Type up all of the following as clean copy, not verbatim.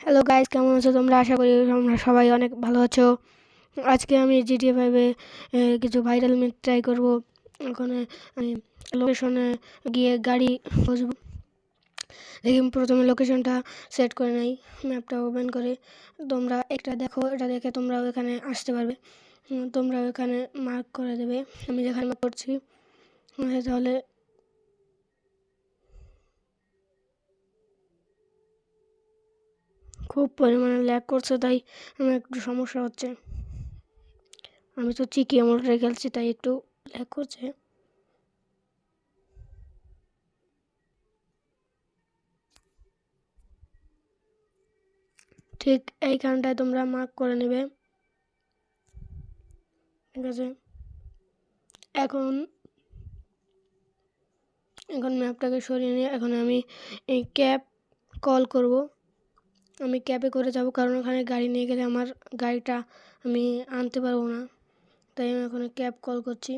Hello guys, কেমন আছো তোমরা? আশা করি তোমরা সবাই অনেক ভালো আছো। আজকে আমি জিটিএ 5-এ কিছু ভাইরাল ম্যাপ ট্রাই করব। ওখানে আমি লোকেশনে গিয়ে গাড়ি খুঁজব। দেখি প্রথমে লোকেশনটা সেট করে নেই, ম্যাপটা ওপেন করে। তোমরা একটা দেখো, এটা দেখে তোমরাও এখানে আসতে পারবে। তোমরাও এখানে মার্ক করে দেবে, আমি যেখানে মার্ক করছি। তাহলে খুব পরিমাণে ল্যাগ করছে, তাই আমার একটু সমস্যা হচ্ছে। আমি তো চিকি মোটরে খেলছি, তাই একটু ল্যাগ করছে। ঠিক এইখানটায় তোমরা মার্ক করে নেবে, ঠিক আছে? এখন এখন ম্যাপটাকে সরিয়ে নিয়ে এখন আমি এই ক্যাব কল করব। আমি ক্যাবে করে যাব, কারণ ওখানে গাড়ি নিয়ে গেলে আমার গাড়িটা আমি আনতে পারবো না, তাই আমি এখন ক্যাব কল করছি।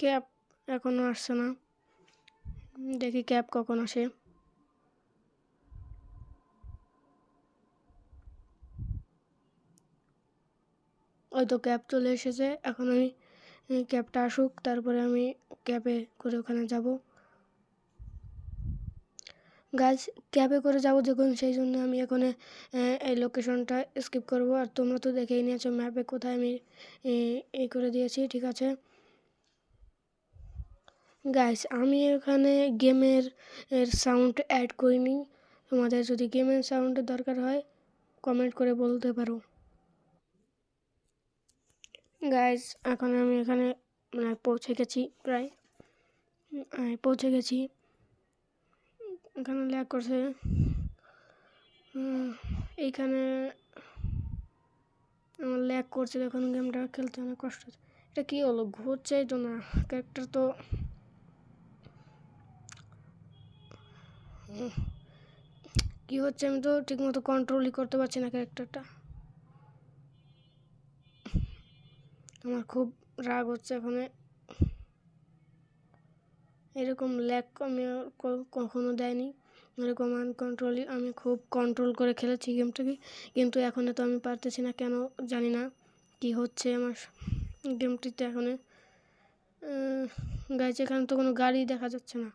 ক্যাব এখনও আসছে না, দেখি ক্যাব কখন আসে। ওই তো ক্যাব চলে এসেছে। এখন আমি ক্যাবটা আসুক, তারপরে আমি ক্যাবে করে ওখানে যাব। গাছ ক্যাবে করে যাব যখন, সেই জন্য আমি এখন এই লোকেশনটা স্কিপ করব। আর তোমরা তো দেখেই নিয়েছো ম্যাপে কোথায় আমি এই করে দিয়েছি, ঠিক আছে গাইস। আমি এখানে গেমের সাউন্ড অ্যাড করিনি। তোমাদের যদি গেমের সাউন্ডের দরকার হয় কমেন্ট করে বলতে পারো গাইস। এখন আমি এখানে পৌঁছে গেছি, প্রায় পৌঁছে গেছি। এখানে ল্যাগ করছে, এইখানে আমার ল্যাগ করছে। এখন গেমটা খেলতে অনেক কষ্ট হচ্ছে। এটা কী হলো, ঘুরছেই তো না ক্যারেক্টার তো। কী হচ্ছে, আমি তো ঠিকমতো কন্ট্রোলই করতে পারছি না ক্যারেক্টারটা। আমার খুব রাগ হচ্ছে এখন। এরকম ল্যাগ আমি কখনো দেয়নি, এরকম আনকন্ট্রোলি। আমি খুব কন্ট্রোল করে খেলেছি গেমটাকে, কিন্তু এখন তো আমি পারতেছি না, কেন জানি না কি হচ্ছে আমার গেমটিতে। এখন গাইছে, এখানে তো কোনো গাড়ি দেখা যাচ্ছে না।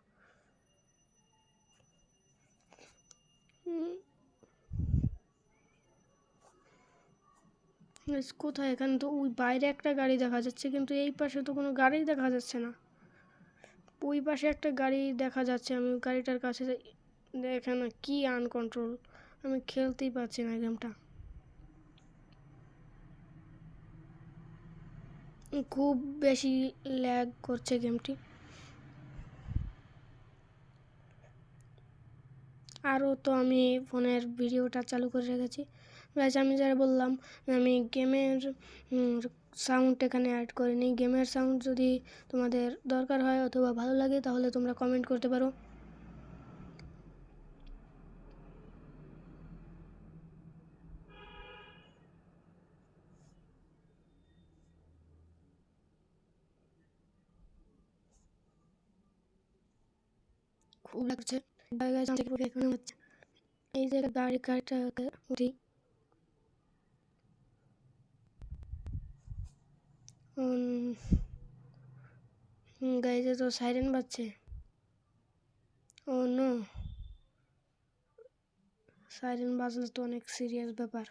কোথায়? এখানে তো ওই বাইরে একটা গাড়ি দেখা যাচ্ছে, কিন্তু এই পাশে তো কোনো গাড়ি দেখা যাচ্ছে না। ওই পাশে একটা গাড়ি দেখা যাচ্ছে, আমি গাড়িটার কাছে দেখে না, কি আনকন্ট্রোল, আমি খেলতেই পারছি না গেমটা। খুব বেশি ল্যাগ করছে গেমটি। আরও তো আমি ফোনের ভিডিওটা চালু করে রেখেছি। গাইস, আমি যারা বললাম আমি গেমের সাউন্ড এখানে অ্যাড করিনি। গেমের সাউন্ড যদি তোমাদের দরকার হয় অথবা ভালো লাগে, তাহলে তোমরা কমেন্ট করতে পারো। খুব লাগছে এই যে গাড়িটা উঠি। গাড়িতে তো সাইরেন বাজছে। ও নো, সাইরেন বাজলে তো অনেক সিরিয়াস ব্যাপার।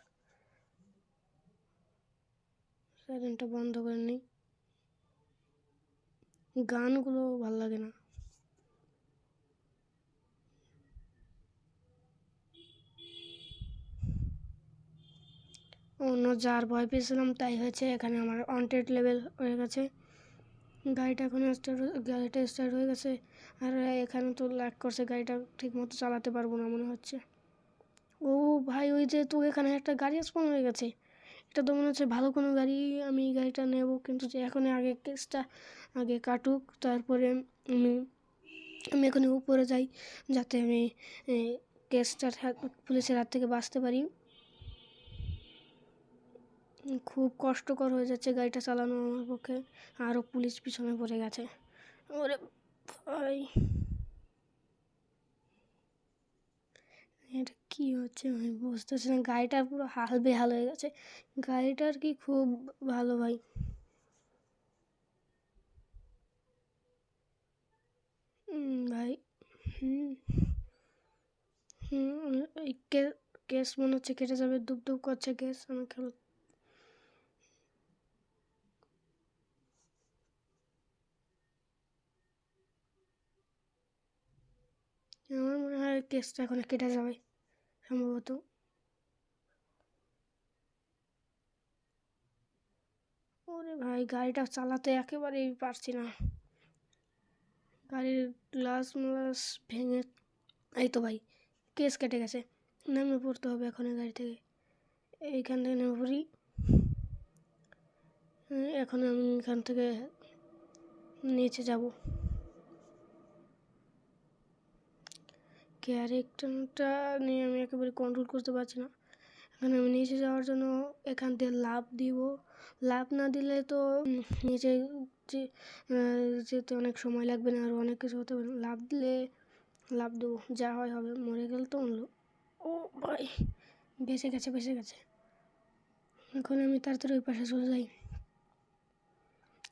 সাইরেনটা বন্ধ করে নিই। গানগুলো ভালো লাগে না। অন্য যার ভয় পেয়েছিলাম তাই হয়েছে। এখানে আমার ওয়ান্টেড লেভেল হয়ে গেছে। গাড়িটা স্টার্ট হয়ে গেছে। আর এখানে তো ল্যাগ করছে, গাড়িটা ঠিক মতো চালাতে পারবো না মনে হচ্ছে। ও ভাই, ওই যে তো এখানে একটা গাড়ি স্পন হয়ে গেছে। এটা তো মনে হচ্ছে ভালো কোনো গাড়ি, আমি এই গাড়িটা নেব, কিন্তু যে এখন আগে কেসটা আগে কাটুক, তারপরে আমি আমি এখন উপরে যাই, যাতে আমি কেসটা পুলিশের হাত থেকে বাঁচতে পারি। খুব কষ্টকর হয়ে যাচ্ছে গাড়িটা চালানো আমার পক্ষে, আরও পুলিশ পিছনে পড়ে গেছে। ওরে ভাই, এটা কী হচ্ছে আমি বুঝতেছি না। গাড়িটার পুরো হাল বেহাল হয়ে গেছে। গাড়িটার কি খুব ভালো ভাই। ভাই হুম হুম এই কেস মনে হচ্ছে কেটে যাবে, দুপ দুপ করছে কেস আমার খেলো। আমার মনে হয় কেসটা এখন কেটে যাবে সম্ভবত। ওরে ভাই, গাড়িটা চালাতে একেবারেই পারছি না। গাড়ির গ্লাস মাস ভেঙে, এই তো ভাই কেস কেটে গেছে। নেমে পড়তে হবে এখন গাড়ি থেকে, এইখান থেকে নেমে পড়ি। এখন আমি এখান থেকে নিচে যাব। ক্যারেক্টারটা নিয়ে আমি একেবারে কন্ট্রোল করতে পারছি না। এখন আমি নিচে যাওয়ার জন্য এখান থেকে লাফ দিব। লাফ না দিলে তো নিচে যেতে অনেক সময় লাগবে না, আরও অনেক কিছু হতে পারে। লাফ দিলে লাফ দেবো, যা হয় হবে, মরে গেলে তো অন্য। ও ভাই, বেঁচে গেছে বেঁচে গেছে। এখন আমি তাড়াতাড়ি ওই পাশে চলে যাই।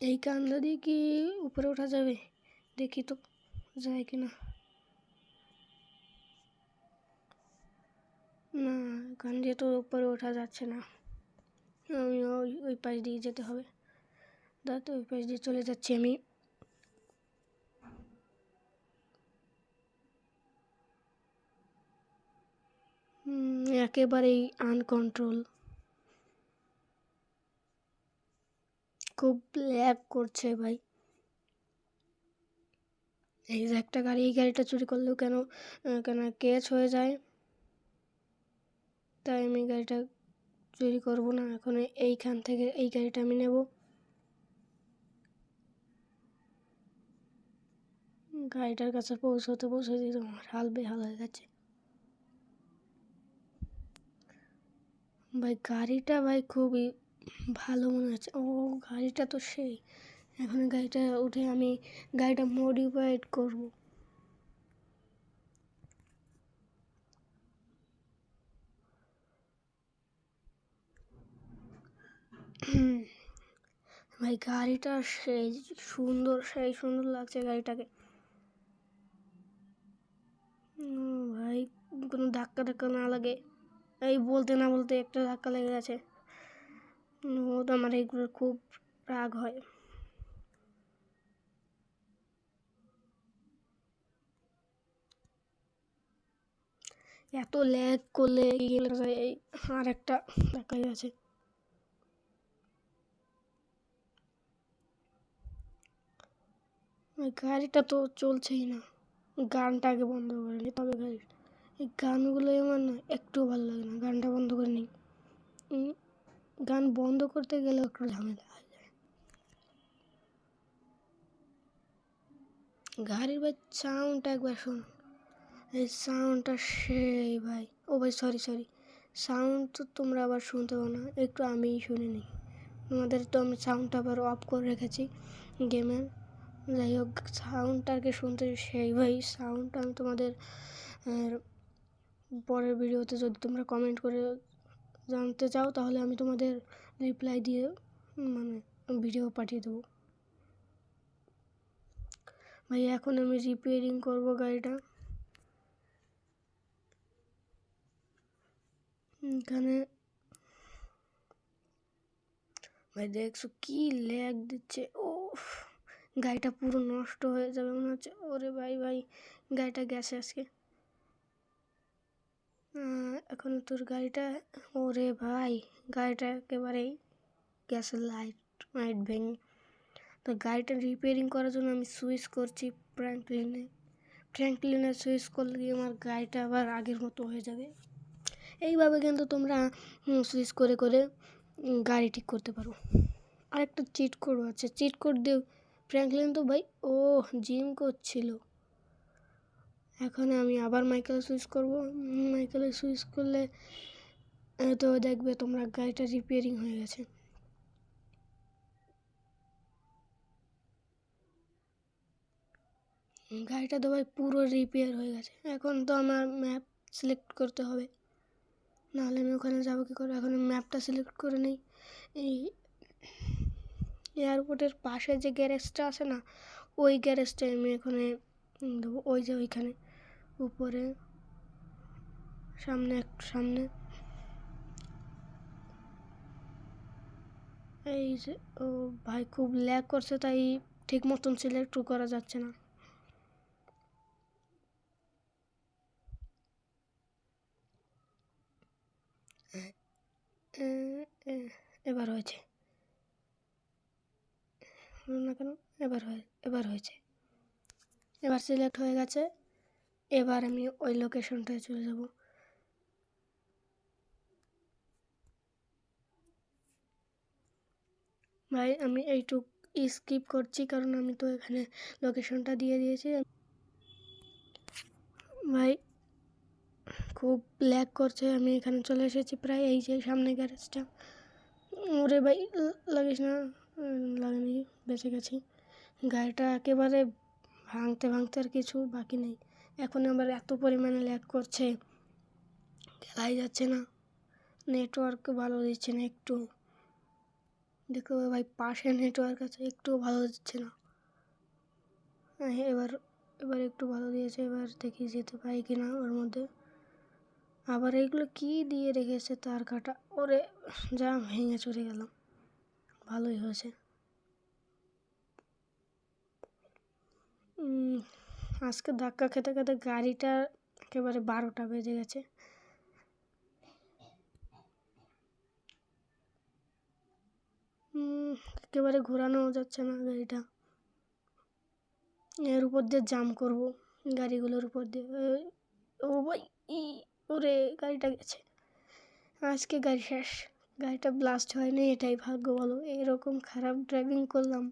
এই কান্দা দিয়ে কি উপরে ওঠা যাবে? দেখি তো যায় কি না। না, কান দিয়ে তো উপরে ওঠা যাচ্ছে না। আমি ওই পাশ দিয়ে যেতে হবে। দাঁড়াতে ওই পাশ দিয়ে চলে যাচ্ছি আমি। একেবারেই আনকন্ট্রোল, খুব ল্যাগ করছে ভাই। এই যে একটা গাড়ি, এই গাড়িটা চুরি করলেও কেন কেন কেস হয়ে যায়, তাই আমি গাড়িটা চুরি করব না। এখন এইখান থেকে এই গাড়িটা আমি নেব। গাড়িটার কাছে পৌঁছতে আমার হাল বেহাল হয়ে গেছে ভাই। গাড়িটা ভাই খুবই ভালো মনে হচ্ছে। ও গাড়িটা তো সেই, এখন গাড়িটা উঠে আমি গাড়িটা মডিফাইড করব। ভাই গাড়িটা সেই সুন্দর লাগছে গাড়িটাকে। ভাই কোনো ধাক্কা না লাগে, এই বলতে না বলতে একটা ধাক্কা লেগে গেছে। ও তো আমার এইগুলো খুব রাগ হয়। এত ল্যাগ করলে এই আর একটা ধাক্কা গেছে। গাড়িটা তো চলছেই না। গানটা আগে বন্ধ করে নি, তবে গাড়ি, এই গানগুলো আমার না একটু ভালো লাগে না। গানটা বন্ধ করে নিই। গান বন্ধ করতে গেলে একটু ঝামেলা হয় যায়। গাড়ির ভাই সাউন্ডটা একবার শোন, এই সাউন্ডটা সেই ভাই। ও ভাই সরি, সাউন্ড তো তোমরা আবার শুনতে পাও না, একটু আমিই শুনে নিই। আমাদের তো আমি সাউন্ডটা আবার অফ করে রেখেছি গেমের। যাই হোক, সাউন্ডটাকে শুনতে সেই ভাই। সাউন্ডটা আমি তোমাদের পরের ভিডিওতে যদি তোমরা কমেন্ট করে জানতে চাও, তাহলে আমি তোমাদের রিপ্লাই দিয়ে মানে ভিডিও পাঠিয়ে দেবো ভাই। এখন আমি রিপেয়ারিং করব গাড়িটা। এখানে ভাই দেখছো কি ল্যাগ দিচ্ছে। ও গাড়িটা পুরো নষ্ট হয়ে যাবে মনে হচ্ছে। ওরে ভাই, গাড়িটা গেছে আজকে। এখন তোর গাড়িটা, ওরে ভাই গাড়িটা একেবারেই গ্যাসের লাইট ভেঙে। তো গাড়িটা রিপেয়ারিং করার জন্য আমি সুইচ করছি ফ্র্যাঙ্কলিনে সুইচ করলে আমার গাড়িটা আবার আগের মতো হয়ে যাবে। এইভাবে কিন্তু তোমরা সুইচ করে গাড়ি ঠিক করতে পারবো। আরেকটা চিট কোড আছে, চিট কোড দিয়ে ফ্র্যাঙ্কলিন তো ভাই ও জিম করছিল। এখন আমি আবার মাইকেলে সুইচ করবো। মাইকেলে সুইচ করলে তো দেখবে তোমরা গাড়িটা রিপেয়ারিং হয়ে গেছে। গাড়িটা তো ভাই পুরো রিপেয়ার হয়ে গেছে। এখন তো আমার ম্যাপ সিলেক্ট করতে হবে, নাহলে আমি ওখানে যাবো কী করে। এখন ম্যাপটা সিলেক্ট করে নিই। এই এয়ারপোর্টের পাশে যে গ্যারেজটা আছে না, ওই গ্যারেজটায় আমি এখানে দেবো। ওই যে ওইখানে উপরে সামনে এই যে ও ভাই খুব ল্যাগ করছে, তাই ঠিক মতন সিলেক্ট করা যাচ্ছে না। এবার হয়েছে না কেন? এবার হয়েছে, এবার সিলেক্ট হয়ে গেছে। এবার আমি ওই লোকেশনটায় চলে যাব। ভাই আমি এইটুক স্কিপ করছি, কারণ আমি তো এখানে লোকেশনটা দিয়ে দিয়েছি। ভাই খুব ল্যাগ করছে, আমি এখানে চলে এসেছি প্রায়। এই যে সামনে গ্যারেজটা। ওরে ভাই লাগিস না, লাগেনি, বেঁচে গেছি। গাড়িটা একেবারে ভাঙতে আর কিছু বাকি নেই। এখন আবার এত পরিমাণে ল্যাগ করছে, খেলাই যাচ্ছে না, নেটওয়ার্ক ভালো দিচ্ছে না একটু। দেখো ভাই পাশে নেটওয়ার্ক আছে, একটু ভালো দিচ্ছে না। এবার একটু ভালো দিয়েছে। এবার দেখি যেতে পারি কি না ওর মধ্যে। আবার এইগুলো কি দিয়ে রেখেছে তার কাটা, ওরে যা ভেঙে চড়ে গেলাম। ভালোই হয়েছে। আজকে ধাক্কা খেতে খেতে গাড়িটা একেবারে 12টা বেজে গেছে। একেবারে ঘোরানোও যাচ্ছে না গাড়িটা। এর উপর দিয়ে জাম করব, গাড়িগুলোর উপর দিয়ে। ও ভাই ওরে গাড়িটা গেছে। আজকে গাড়ি শেষ। গাড়িটা ব্লাস্ট হয়নি, এটাই ভাগ্য বলো। এরকম খারাপ ড্রাইভিং করলাম,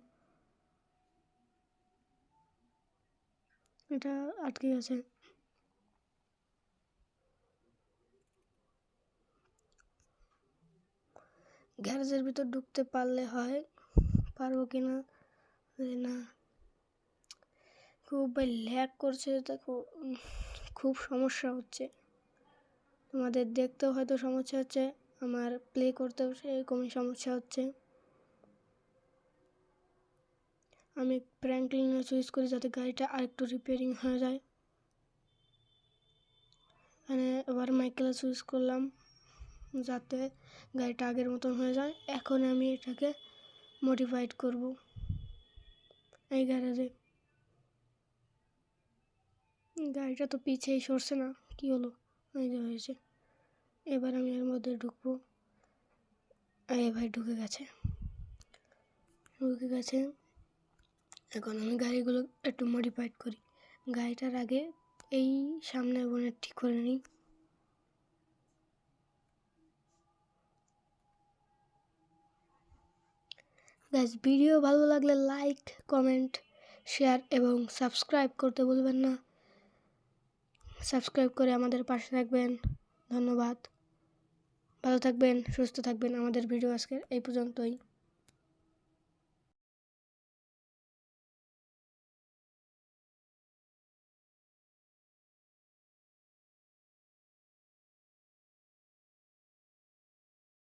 এটা আটকে গেছে। গ্যারেজের ভিতর ঢুকতে পারলে হয়, পারবো কি না না। খুব ভাই ল্যাগ করছে, দেখো খুব সমস্যা হচ্ছে। তোমাদের দেখতেও হয়তো সমস্যা হচ্ছে, আমার প্লে করতেও সেরকমই সমস্যা হচ্ছে। আমি ফ্র্যাঙ্কলিনে সুইচ করি যাতে গাড়িটা আরেকটু রিপেয়ারিং হয়ে যায়। মানে এবার মাইকেলে সুইচ করলাম যাতে গাড়িটা আগের মতন হয়ে যায়। এখন আমি এটাকে মডিফাইড করব এই গ্যারেজে। গাড়িটা তো পিছেই সরছে না, কি হলো? এই যে হয়েছে। এবার আমি এর মধ্যে ঢুকবো। এই ভাই ঢুকে গেছে। এখন আমি গাড়িগুলো একটু মডিফাইড করি। গাড়িটার আগে এই সামনের বোনেট ঠিক করে নিই। গাইস ভিডিও ভালো লাগলে লাইক, কমেন্ট, শেয়ার এবং সাবস্ক্রাইব করতে ভুলবেন না। সাবস্ক্রাইব করে আমাদের পাশে থাকবেন। ধন্যবাদ। ভালো থাকবেন, সুস্থ থাকবেন। আমাদের ভিডিও আজকে এই পর্যন্তই।